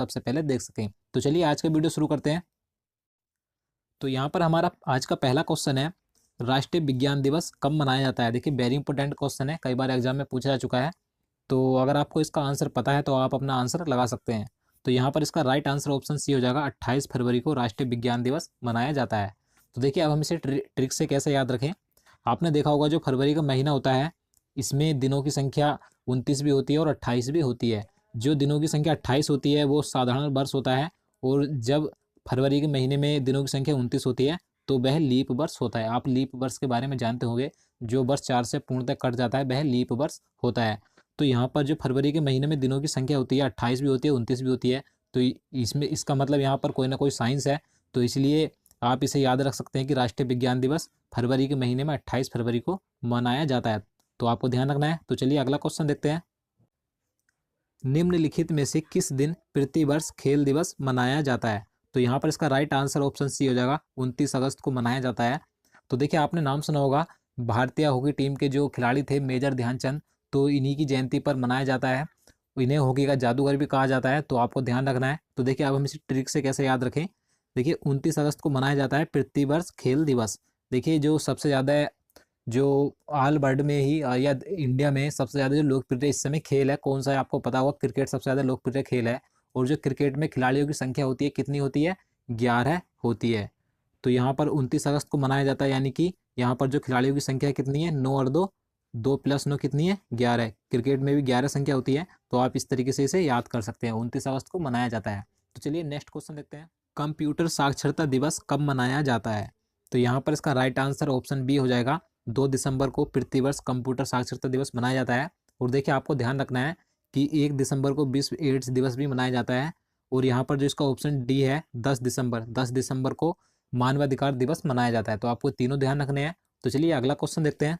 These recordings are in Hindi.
सबसे पहले देख सकें। तो चलिए आज का वीडियो शुरू करते हैं। तो यहाँ पर हमारा आज का पहला क्वेश्चन है, राष्ट्रीय विज्ञान दिवस कब मनाया जाता है। देखिए वेरी इंपॉर्टेंट क्वेश्चन है, कई बार एग्जाम में पूछा जा चुका है। तो अगर आपको इसका आंसर पता है तो आप अपना आंसर लगा सकते हैं। तो यहाँ पर इसका राइट आंसर ऑप्शन सी हो जाएगा, 28 फरवरी को राष्ट्रीय विज्ञान दिवस मनाया जाता है। तो देखिए अब हम इसे ट्रिक से कैसे याद रखें। आपने देखा होगा जो फरवरी का महीना होता है इसमें दिनों की संख्या 29 भी होती है और 28 भी होती है। जो दिनों की संख्या 28 होती है वो साधारण वर्ष होता है, और जब फरवरी के महीने में दिनों की संख्या 29 होती है तो वह लीप वर्ष होता है। आप लीप वर्ष के बारे में जानते होंगे, जो वर्ष 4 से पूर्णतः कट जाता है वह लीप वर्ष होता है। तो यहाँ पर जो फरवरी के महीने में दिनों की संख्या होती है 28 भी होती है 29 भी होती है। तो इसमें इसका मतलब यहाँ पर कोई ना कोई साइंस है। तो इसलिए आप इसे याद रख सकते हैं कि राष्ट्रीय विज्ञान दिवस फरवरी के महीने में 28 फरवरी को मनाया जाता है। तो आपको ध्यान रखना है। तो चलिए अगला क्वेश्चन देखते हैं। निम्नलिखित में से किस दिन प्रतिवर्ष खेल दिवस मनाया जाता है। तो यहाँ पर इसका राइट आंसर ऑप्शन सी हो जाएगा, 29 अगस्त को मनाया जाता है। तो देखिए आपने नाम सुना होगा, भारतीय हॉकी टीम के जो खिलाड़ी थे मेजर ध्यानचंद, तो इन्हीं की जयंती पर मनाया जाता है। इन्हें हॉकी का जादूगर भी कहा जाता है। तो आपको ध्यान रखना है। तो देखिए अब हम इसे ट्रिक से कैसे याद रखें। देखिए 29 अगस्त को मनाया जाता है प्रतिवर्ष खेल दिवस। देखिए जो सबसे ज़्यादा जो ऑल वर्ल्ड में ही या इंडिया में सबसे ज़्यादा जो लोकप्रिय इस समय खेल है कौन सा है, आपको पता होगा, क्रिकेट सबसे ज़्यादा लोकप्रिय खेल है। और जो क्रिकेट में खिलाड़ियों की संख्या होती है कितनी होती है, 11 होती है। तो यहाँ पर 29 अगस्त को मनाया जाता है, यानी कि यहाँ पर जो खिलाड़ियों की संख्या कितनी है, 9 और 2, 2 + 9 कितनी है, 11। क्रिकेट में भी 11 संख्या होती है। तो आप इस तरीके से इसे याद कर सकते हैं, 29 अगस्त को मनाया जाता है। तो चलिए नेक्स्ट क्वेश्चन देखते हैं। कंप्यूटर साक्षरता दिवस कब मनाया जाता है। तो यहाँ पर इसका राइट आंसर ऑप्शन बी हो जाएगा, 2 दिसंबर को प्रतिवर्ष कंप्यूटर साक्षरता दिवस मनाया जाता है। और देखिए आपको ध्यान रखना है कि 1 दिसंबर को विश्व एड्स दिवस भी मनाया जाता है। और यहाँ पर जो इसका ऑप्शन डी है, 10 दिसंबर को मानवाधिकार दिवस मनाया जाता है। तो आपको तीनों ध्यान रखने हैं। तो चलिए अगला क्वेश्चन देखते हैं।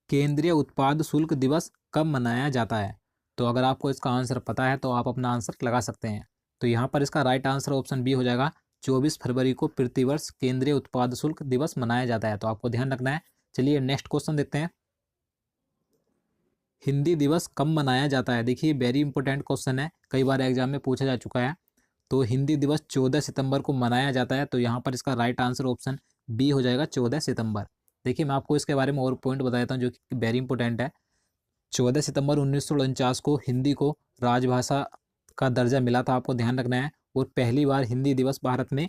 केंद्रीय उत्पाद शुल्क दिवस कब मनाया जाता है। तो अगर आपको इसका आंसर पता है तो आप अपना आंसर लगा सकते हैं। तो यहाँ पर इसका राइट आंसर ऑप्शन बी हो जाएगा, 24 फरवरी को प्रतिवर्ष केंद्रीय उत्पाद शुल्क दिवस मनाया जाता है। तो आपको ध्यान रखना है। चलिए नेक्स्ट क्वेश्चन देखते हैं। हिंदी दिवस कब मनाया जाता है। देखिए वेरी इंपॉर्टेंट क्वेश्चन है, कई बार एग्जाम में पूछा जा चुका है। तो हिंदी दिवस 14 सितंबर को मनाया जाता है। तो यहाँ पर इसका राइट आंसर ऑप्शन बी हो जाएगा, 14 सितंबर। देखिए मैं आपको इसके बारे में और पॉइंट बता देता हूँ जो कि वेरी इंपॉर्टेंट है। 14 सितंबर 1949 को हिंदी को राजभाषा का दर्जा मिला था, आपको ध्यान रखना है। और पहली बार हिंदी दिवस भारत में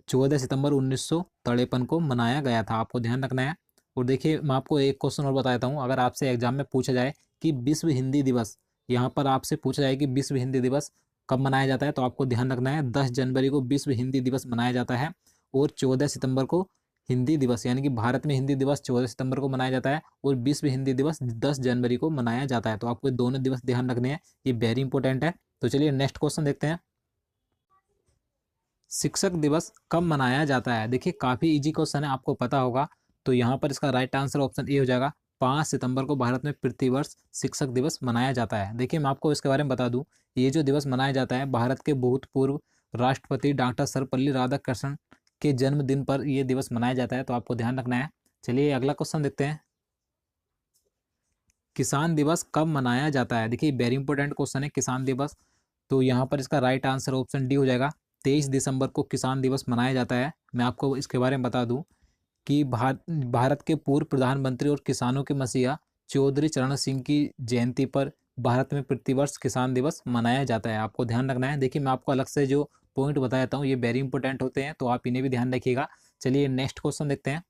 14 सितंबर 1953 को मनाया गया था, आपको ध्यान रखना है। और देखिए मैं आपको एक क्वेश्चन और बता देता हूँ, अगर आपसे एग्जाम में पूछा जाए कि विश्व हिंदी दिवस, यहाँ पर आपसे पूछा जाए कि विश्व हिंदी दिवस कब मनाया जाता है, तो आपको ध्यान रखना है 10 जनवरी को विश्व हिंदी दिवस मनाया जाता है। और 14 सितंबर को हिंदी दिवस, यानी कि भारत में हिंदी दिवस 14 सितंबर को मनाया जाता है और विश्व हिंदी दिवस 10 जनवरी को मनाया जाता है। तो आपको दोनों दिवस ध्यान रखने हैं, ये वेरी इंपॉर्टेंट है। तो चलिए नेक्स्ट क्वेश्चन देखते हैं। शिक्षक दिवस कब मनाया जाता है। देखिए काफ़ी इजी क्वेश्चन है, आपको पता होगा। तो यहाँ पर इसका राइट आंसर ऑप्शन ए हो जाएगा, 5 सितंबर को भारत में प्रतिवर्ष शिक्षक दिवस मनाया जाता है। देखिए मैं आपको इसके बारे में बता दूं, ये जो दिवस मनाया जाता है भारत के भूतपूर्व राष्ट्रपति डॉक्टर सर्वपल्ली राधाकृष्णन के जन्मदिन पर यह दिवस मनाया जाता है। तो आपको ध्यान रखना है। चलिए अगला क्वेश्चन देखते हैं। किसान दिवस कब मनाया जाता है। देखिए वेरी इंपॉर्टेंट क्वेश्चन है, किसान दिवस। तो यहाँ पर इसका राइट आंसर ऑप्शन डी हो जाएगा, 23 दिसंबर को किसान दिवस मनाया जाता है। मैं आपको इसके बारे में बता दूं कि भारत के पूर्व प्रधानमंत्री और किसानों के मसीहा चौधरी चरण सिंह की जयंती पर भारत में प्रतिवर्ष किसान दिवस मनाया जाता है, आपको ध्यान रखना है। देखिए मैं आपको अलग से जो पॉइंट बता देता हूँ ये वेरी इंपॉर्टेंट होते हैं, तो आप इन्हें भी ध्यान रखिएगा। चलिए नेक्स्ट क्वेश्चन देखते हैं।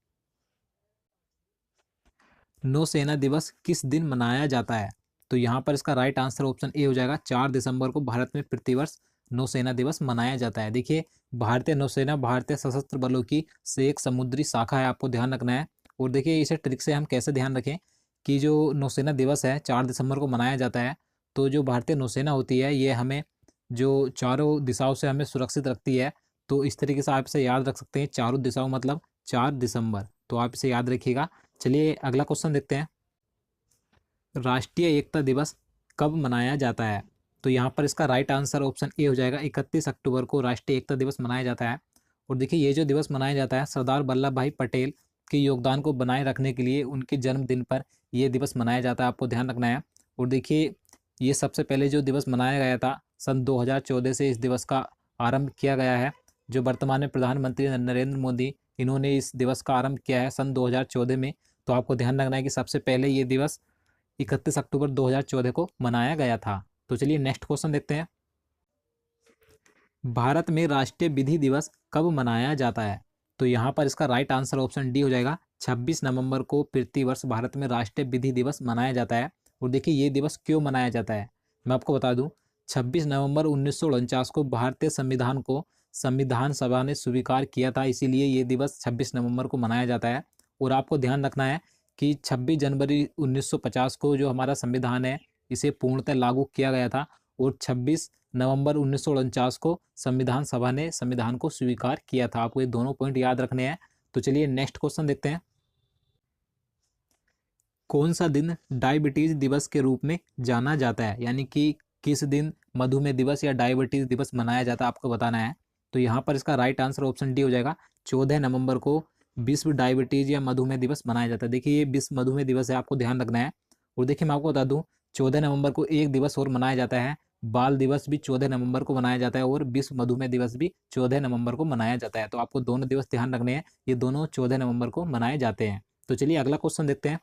नौसेना दिवस किस दिन मनाया जाता है। तो यहाँ पर इसका राइट आंसर ऑप्शन ए हो जाएगा, 4 दिसंबर को भारत में प्रतिवर्ष नौसेना दिवस मनाया जाता है। देखिए भारतीय नौसेना भारतीय सशस्त्र बलों की से एक समुद्री शाखा है, आपको ध्यान रखना है। और देखिए इसे ट्रिक से हम कैसे ध्यान रखें कि जो नौसेना दिवस है 4 दिसंबर को मनाया जाता है। तो जो भारतीय नौसेना होती है ये हमें जो चारों दिशाओं से हमें सुरक्षित रखती है। तो इस तरीके से आप इसे याद रख सकते हैं, चारों दिशाओं मतलब 4 दिसंबर। तो आप इसे याद रखिएगा। चलिए अगला क्वेश्चन देखते हैं। राष्ट्रीय एकता दिवस कब मनाया जाता है। तो यहाँ पर इसका राइट आंसर ऑप्शन ए हो जाएगा, 31 अक्टूबर को राष्ट्रीय एकता दिवस मनाया जाता है। और देखिए ये जो दिवस मनाया जाता है सरदार वल्लभ भाई पटेल के योगदान को बनाए रखने के लिए उनके जन्मदिन पर यह दिवस मनाया जाता है, आपको ध्यान रखना है। और देखिए ये सबसे पहले जो दिवस मनाया गया था सन 2014 से इस दिवस का आरंभ किया गया है। जो वर्तमान में प्रधानमंत्री नरेंद्र मोदी, इन्होंने इस दिवस का आरंभ किया है सन 2014 में। तो आपको ध्यान रखना है कि सबसे पहले ये दिवस 31 अक्टूबर 2014 को मनाया गया था। तो चलिए नेक्स्ट क्वेश्चन देखते हैं। भारत में राष्ट्रीय विधि दिवस कब मनाया जाता है? तो यहाँ पर इसका राइट आंसर ऑप्शन डी हो जाएगा। 26 नवंबर को प्रतिवर्ष भारत में राष्ट्रीय विधि दिवस मनाया जाता है। और देखिए ये दिवस क्यों मनाया जाता है, मैं आपको बता दूं। 26 नवंबर 1949 को भारतीय संविधान को संविधान सभा ने स्वीकार किया था, इसीलिए ये दिवस 26 नवंबर को मनाया जाता है। और आपको ध्यान रखना है कि 26 जनवरी 1950 को जो हमारा संविधान है, इसे पूर्णतः लागू किया गया था। और 26 नवंबर 1949 को संविधान सभा ने संविधान को स्वीकार किया था। आपको ये दोनों पॉइंट याद रखने हैं। तो चलिए नेक्स्ट क्वेश्चन देखते हैं। कौन सा दिन डायबिटीज दिवस के रूप में जाना जाता है, यानी कि किस दिन मधुमेह दिवस या डायबिटीज दिवस मनाया जाता है, आपको बताना है। तो यहाँ पर इसका राइट आंसर ऑप्शन डी हो जाएगा। 14 नवंबर को विश्व डायबिटीज या मधुमेह दिवस मनाया जाता है। देखिए ये विश्व मधुमेह दिवस है, आपको ध्यान रखना है। और देखिए मैं आपको बता दूं, 14 नवंबर को एक दिवस और मनाया जाता है। बाल दिवस भी 14 नवंबर को मनाया जाता है और विश्व मधुमेह दिवस भी 14 नवंबर को मनाया जाता है। तो आपको दोनों दिवस ध्यान रखने हैं, ये दोनों 14 नवंबर को मनाए जाते हैं। तो चलिए अगला क्वेश्चन देखते हैं।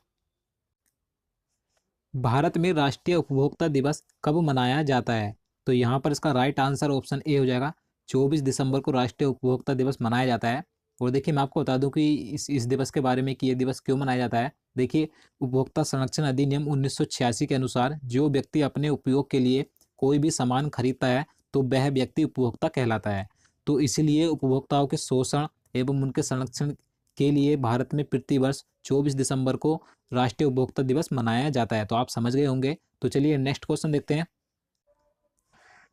भारत में राष्ट्रीय उपभोक्ता दिवस कब मनाया जाता है? तो यहाँ पर इसका राइट आंसर ऑप्शन ए हो जाएगा। 24 दिसंबर को राष्ट्रीय उपभोक्ता दिवस मनाया जाता है। और देखिए मैं आपको बता दूं कि इस दिवस के बारे में कि ये दिवस क्यों मनाया जाता है। देखिए उपभोक्ता संरक्षण अधिनियम 1986 के अनुसार जो व्यक्ति अपने उपयोग के लिए कोई भी सामान खरीदता है तो वह व्यक्ति उपभोक्ता कहलाता है। तो इसीलिए उपभोक्ताओं के शोषण एवं उनके संरक्षण के लिए भारत में प्रतिवर्ष 24 दिसंबर को राष्ट्रीय उपभोक्ता दिवस मनाया जाता है। तो आप समझ गए होंगे। तो चलिए नेक्स्ट क्वेश्चन देखते हैं।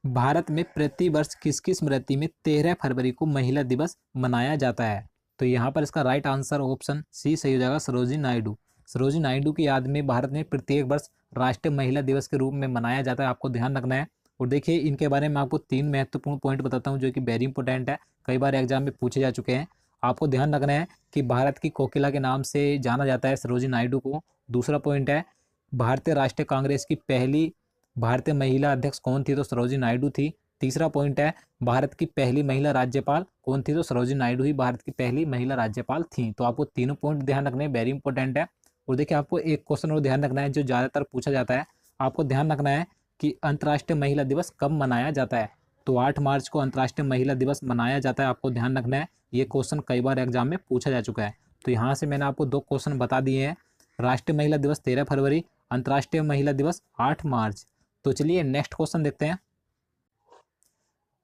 भारत में प्रति वर्ष किसकी स्मृति में 13 फरवरी को महिला दिवस मनाया जाता है? तो यहाँ पर इसका राइट आंसर ऑप्शन सी सही हो जाएगा, सरोजिनी नायडू। सरोजिनी नायडू की याद में भारत में प्रत्येक वर्ष राष्ट्रीय महिला दिवस के रूप में मनाया जाता है, आपको ध्यान रखना है। और देखिए इनके बारे में आपको 3 महत्वपूर्ण पॉइंट बताता हूँ जो कि वेरी इंपॉर्टेंट है, कई बार एग्जाम में पूछे जा चुके हैं। आपको ध्यान रखना है कि भारत की कोकिला के नाम से जाना जाता है सरोजिनी नायडू को। दूसरा पॉइंट है भारतीय राष्ट्रीय कांग्रेस की पहली भारतीय महिला अध्यक्ष कौन थी? तो सरोजिनी नायडू थी। तीसरा पॉइंट है भारत की पहली महिला राज्यपाल कौन थी? तो सरोजिनी नायडू ही भारत की पहली महिला राज्यपाल थी। तो आपको तीनों पॉइंट ध्यान रखने वेरी इंपॉर्टेंट है। और देखिए आपको एक क्वेश्चन और ध्यान रखना है जो ज़्यादातर पूछा जाता है। आपको ध्यान रखना है कि अंतर्राष्ट्रीय महिला दिवस कब मनाया जाता है? तो 8 मार्च को अंतर्राष्ट्रीय महिला दिवस मनाया जाता है, आपको ध्यान रखना है। ये क्वेश्चन कई बार एग्जाम में पूछा जा चुका है। तो यहाँ से मैंने आपको 2 क्वेश्चन बता दिए हैं। राष्ट्रीय महिला दिवस 13 फरवरी, अंतर्राष्ट्रीय महिला दिवस 8 मार्च। तो चलिए नेक्स्ट क्वेश्चन देखते हैं।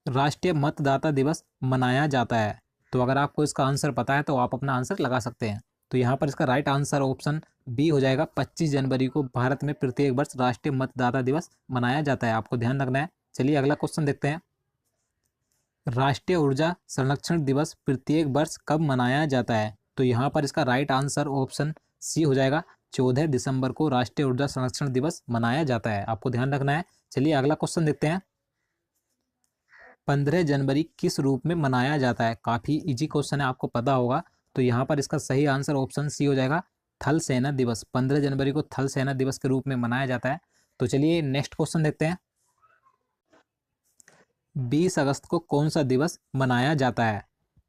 राष्ट्रीय मतदाता दिवस मनाया जाता है। तो अगर आपको इसका आंसर पता है तो आप अपना आंसर लगा सकते हैं। तो यहाँ पर इसका राइट आंसर ऑप्शन बी हो जाएगा। 25 जनवरी को भारत में प्रत्येक वर्ष राष्ट्रीय मतदाता दिवस मनाया जाता है, आपको ध्यान रखना है। चलिए अगला क्वेश्चन देखते हैं। राष्ट्रीय ऊर्जा संरक्षण दिवस प्रत्येक वर्ष कब मनाया जाता है? तो यहाँ पर इसका राइट आंसर ऑप्शन सी हो जाएगा। 14 दिसंबर को राष्ट्रीय ऊर्जा संरक्षण दिवस मनाया जाता है, आपको ध्यान रखना है। चलिए अगला क्वेश्चन देखते हैं। 15 जनवरी किस रूप में मनाया जाता है? काफ़ी इजी क्वेश्चन है, आपको पता होगा। तो यहाँ पर इसका सही आंसर ऑप्शन सी हो जाएगा, थल सेना दिवस। 15 जनवरी को थल सेना दिवस के रूप में मनाया जाता है। तो चलिए नेक्स्ट क्वेश्चन देखते हैं। 20 अगस्त को कौन सा दिवस मनाया जाता है?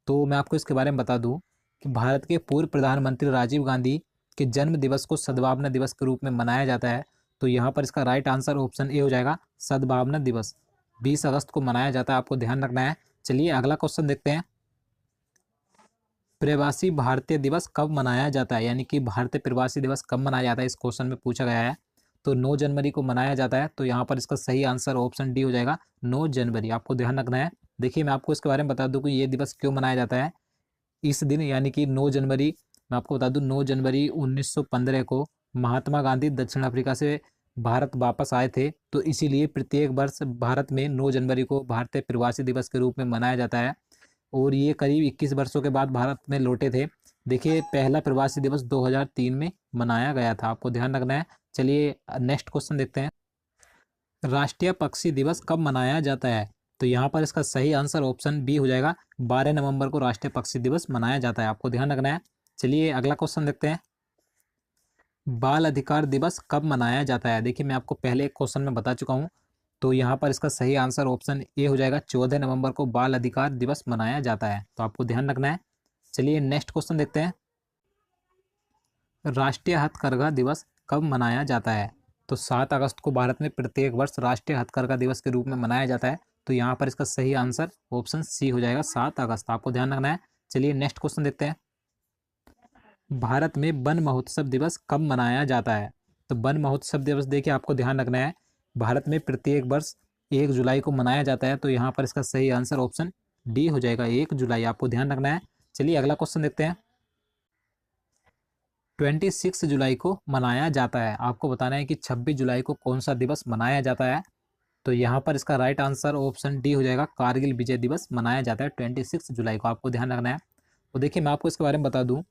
तो मैं आपको इसके बारे में बता दूं कि भारत के पूर्व प्रधानमंत्री राजीव गांधी के जन्म दिवस को सद्भावना दिवस के रूप में मनाया जाता है। तो यहाँ पर इसका राइट आंसर ऑप्शन ए हो जाएगा, सद्भावना दिवस। 20 अगस्त को मनाया जाता है, आपको ध्यान रखना है। चलिए अगला क्वेश्चन देखते हैं। प्रवासी भारतीय दिवस कब मनाया जाता है, यानी कि भारतीय प्रवासी दिवस कब मनाया जाता है, इस क्वेश्चन में पूछा गया है। तो 9 जनवरी को मनाया जाता है। तो यहाँ पर इसका सही आंसर ऑप्शन डी हो जाएगा, 9 जनवरी, आपको ध्यान रखना है। देखिए मैं आपको इसके बारे में बता दूं कि ये दिवस क्यों मनाया जाता है। इस दिन यानी कि 9 जनवरी, मैं आपको बता दूं 9 जनवरी 1915 को महात्मा गांधी दक्षिण अफ्रीका से भारत वापस आए थे। तो इसीलिए प्रत्येक वर्ष भारत में 9 जनवरी को भारतीय प्रवासी दिवस के रूप में मनाया जाता है। और ये करीब 21 वर्षों के बाद भारत में लौटे थे। देखिए पहला प्रवासी दिवस 2003 में मनाया गया था, आपको ध्यान रखना है। चलिए नेक्स्ट क्वेश्चन देखते हैं। राष्ट्रीय पक्षी दिवस कब मनाया जाता है? तो यहाँ पर इसका सही आंसर ऑप्शन बी हो जाएगा, 12 नवंबर को राष्ट्रीय पक्षी दिवस मनाया जाता है, आपको ध्यान रखना है। चलिए अगला क्वेश्चन देखते हैं। बाल अधिकार दिवस कब मनाया जाता है? देखिए मैं आपको पहले एक क्वेश्चन में बता चुका हूँ, तो यहाँ पर इसका सही आंसर ऑप्शन ए हो जाएगा। 14 नवंबर को बाल अधिकार दिवस मनाया जाता है, तो आपको ध्यान रखना है। चलिए नेक्स्ट क्वेश्चन देखते हैं। राष्ट्रीय हथकरघा दिवस कब मनाया जाता है? तो 7 अगस्त को भारत में प्रत्येक वर्ष राष्ट्रीय हथकरघा दिवस के रूप में मनाया जाता है, तो यहाँ पर इसका सही आंसर ऑप्शन सी हो जाएगा, 7 अगस्त। आपको ध्यान रखना है। चलिए नेक्स्ट क्वेश्चन देखते हैं। भारत में वन महोत्सव दिवस कब मनाया जाता है? तो वन महोत्सव दिवस देखिए आपको ध्यान रखना है, भारत में प्रत्येक वर्ष 1 जुलाई को मनाया जाता है, तो यहाँ पर इसका सही आंसर ऑप्शन डी हो जाएगा, 1 जुलाई। आपको ध्यान रखना है। चलिए अगला क्वेश्चन देखते हैं। 26 जुलाई को मनाया जाता है, आपको बताना है कि 26 जुलाई को कौन सा दिवस मनाया जाता है। तो यहाँ पर इसका राइट आंसर ऑप्शन डी हो जाएगा, कारगिल विजय दिवस मनाया जाता है 26 जुलाई को। आपको ध्यान रखना है। तो देखिए मैं आपको इसके बारे में बता दूं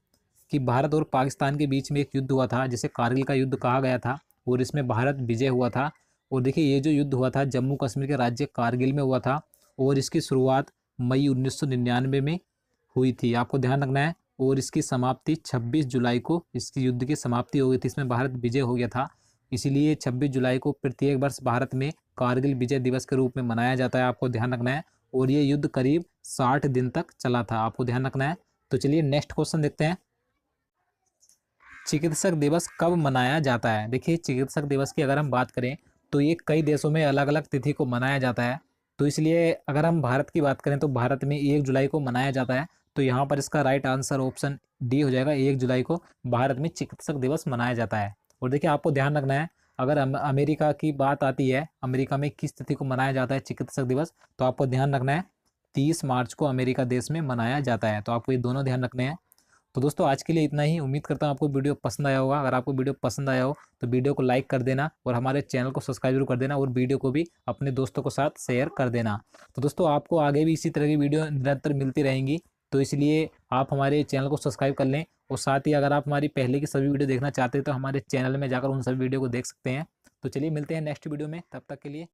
कि भारत और पाकिस्तान के बीच में एक युद्ध हुआ था, जिसे कारगिल का युद्ध कहा गया था, और इसमें भारत विजय हुआ था। और देखिए ये जो युद्ध हुआ था जम्मू कश्मीर के राज्य कारगिल में हुआ था, और इसकी शुरुआत मई 1999 में हुई थी। आपको ध्यान रखना है। और इसकी समाप्ति 26 जुलाई को इसकी युद्ध की समाप्ति हो गई थी, इसमें भारत विजय हो गया था। इसीलिए 26 जुलाई को प्रत्येक वर्ष भारत में कारगिल विजय दिवस के रूप में मनाया जाता है। आपको ध्यान रखना है। और ये युद्ध करीब 60 दिन तक चला था। आपको ध्यान रखना है। तो चलिए नेक्स्ट क्वेश्चन देखते हैं। चिकित्सक दिवस कब मनाया जाता है? देखिए चिकित्सक दिवस की अगर हम बात करें तो ये कई देशों में अलग अलग तिथि को मनाया जाता है, तो इसलिए अगर हम भारत की बात करें तो भारत में 1 जुलाई को मनाया जाता है, तो यहाँ पर इसका राइट आंसर ऑप्शन डी हो जाएगा, 1 जुलाई को भारत में चिकित्सक दिवस मनाया जाता है। और देखिए आपको ध्यान रखना है, अगर अमेरिका की बात आती है, अमेरिका में किस तिथि को मनाया जाता है चिकित्सक दिवस, तो आपको ध्यान रखना है 30 मार्च को अमेरिका देश में मनाया जाता है। तो आपको ये दोनों ध्यान रखने हैं। तो दोस्तों आज के लिए इतना ही। उम्मीद करता हूँ आपको वीडियो पसंद आया होगा। अगर आपको वीडियो पसंद आया हो तो वीडियो को लाइक कर देना, और हमारे चैनल को सब्सक्राइब जरूर कर देना, और वीडियो को भी अपने दोस्तों के साथ शेयर कर देना। तो दोस्तों आपको आगे भी इसी तरह की वीडियो निरंतर मिलती रहेंगी, तो इसलिए आप हमारे चैनल को सब्सक्राइब कर लें। और साथ ही अगर आप हमारी पहले की सभी वीडियो देखना चाहते हैं तो हमारे चैनल में जाकर उन सभी वीडियो को देख सकते हैं। तो चलिए मिलते हैं नेक्स्ट वीडियो में, तब तक के लिए